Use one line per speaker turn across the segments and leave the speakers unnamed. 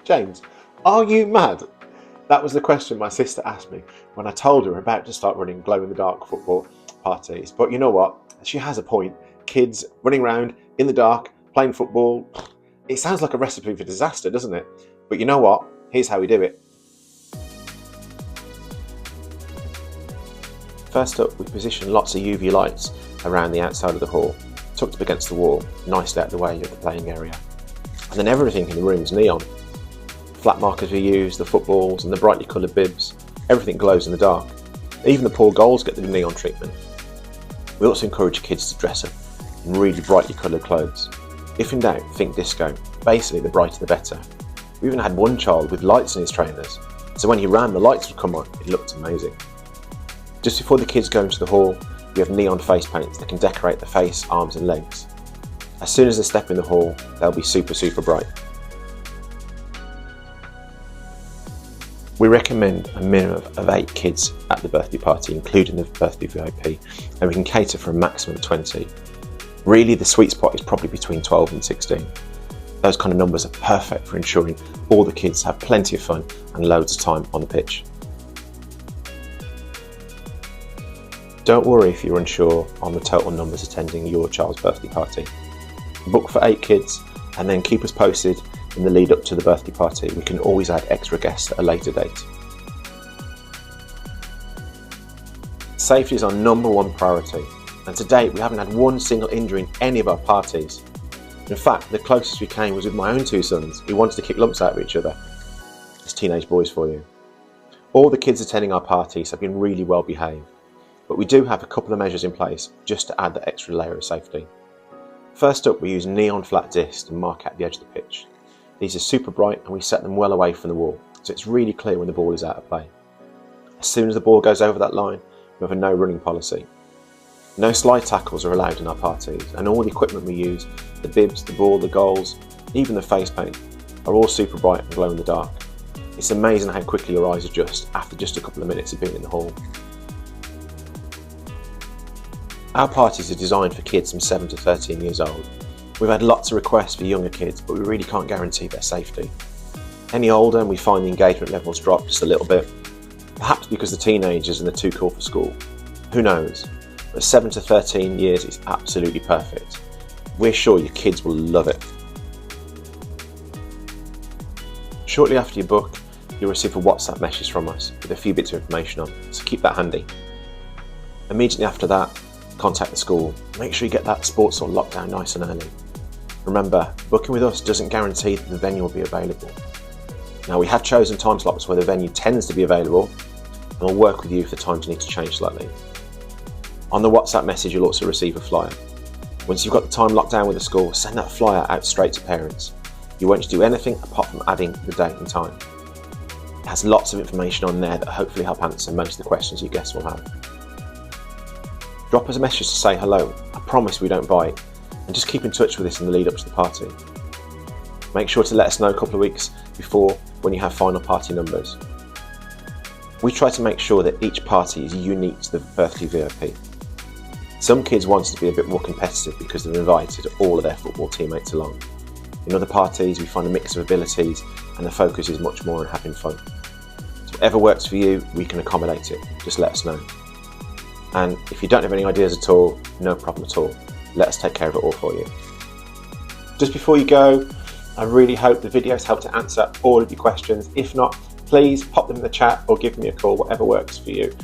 James, are you mad? That was the question my sister asked me when I told her about to start running glow-in-the-dark football parties. But you know what? She has a point. Kids running around in the dark, playing football. It sounds like a recipe for disaster, doesn't it? But you know what? Here's how we do it. First up, we position lots of UV lights around the outside of the hall, tucked up against the wall, nicely out of the way of the playing area. And then everything in the room is neon. Flat markers we use, the footballs and the brightly coloured bibs, everything glows in the dark. Even the poor goals get the neon treatment. We also encourage kids to dress up in really brightly coloured clothes. If in doubt, think disco. Basically, the brighter the better. We even had one child with lights in his trainers, so when he ran, the lights would come on. It looked amazing. Just before the kids go into the hall, we have neon face paints that can decorate the face, arms and legs. As soon as they step in the hall, they'll be super bright. We recommend a minimum of 8 kids at the birthday party, including the birthday VIP, and we can cater for a maximum of 20. Really, the sweet spot is probably between 12 and 16. Those kind of numbers are perfect for ensuring all the kids have plenty of fun and loads of time on the pitch. Don't worry if you're unsure on the total numbers attending your child's birthday party. Book for 8 kids and then keep us posted in the lead up to the birthday party. We can always add extra guests at a later date. Safety is our #1 priority, and to date we haven't had one single injury in any of our parties. In fact, the closest we came was with my own 2 sons who wanted to kick lumps out of each other. It's teenage boys for you. All the kids attending our parties have been really well behaved, but we do have a couple of measures in place just to add that extra layer of safety. First up, we use neon flat discs to mark out the edge of the pitch. These are super bright and we set them well away from the wall, so it's really clear when the ball is out of play. As soon as the ball goes over that line, we have a no running policy. No slide tackles are allowed in our parties, and all the equipment we use, the bibs, the ball, the goals, even the face paint, are all super bright and glow in the dark. It's amazing how quickly your eyes adjust after just a couple of minutes of being in the hall. Our parties are designed for kids from 7 to 13 years old. We've had lots of requests for younger kids, but we really can't guarantee their safety. Any older and we find the engagement levels drop just a little bit, perhaps because the teenagers and they're too cool for school. Who knows? But 7 to 13 years is absolutely perfect. We're sure your kids will love it. Shortly after you book, you'll receive a WhatsApp message from us with a few bits of information on, so keep that handy. Immediately after that, contact the school. Make sure you get that sports hall locked down nice and early. Remember, booking with us doesn't guarantee that the venue will be available. Now, we have chosen time slots where the venue tends to be available, and we'll work with you if the times need to change slightly. On the WhatsApp message, you'll also receive a flyer. Once you've got the time locked down with the school, send that flyer out straight to parents. You won't do anything apart from adding the date and time. It has lots of information on there that hopefully help answer most of the questions your guests will have. Drop us a message to say hello. I promise we don't bite. And just keep in touch with us in the lead up to the party. Make sure to let us know a couple of weeks before when you have final party numbers. We try to make sure that each party is unique to the birthday VIP. Some kids want to be a bit more competitive because they've invited all of their football teammates along. In other parties, we find a mix of abilities and the focus is much more on having fun. So whatever works for you, we can accommodate it. Just let us know. And if you don't have any ideas at all, no problem at all. Let us take care of it all for you. Just before you go, I really hope the videos helped to answer all of your questions. If not, please pop them in the chat or give me a call, whatever works for you.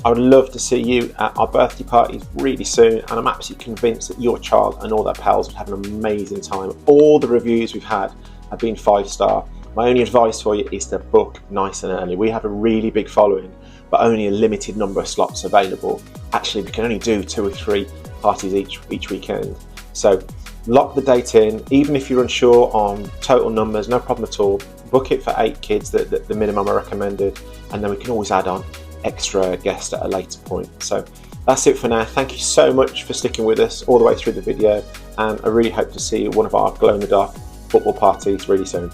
I would love to see you at our birthday parties really soon, and I'm absolutely convinced that your child and all their pals would have an amazing time. All the reviews we've had have been 5-star. My only advice for you is to book nice and early. We have a really big following, but only a limited number of slots available. Actually, we can only do 2 or 3 parties each weekend. So lock the date in. Even if you're unsure on total numbers, no problem at all. Book it for 8 kids, the minimum I recommended, and then we can always add on extra guests at a later point. So that's it for now. Thank you so much for sticking with us all the way through the video, and I really hope to see one of our glow in the dark football parties really soon.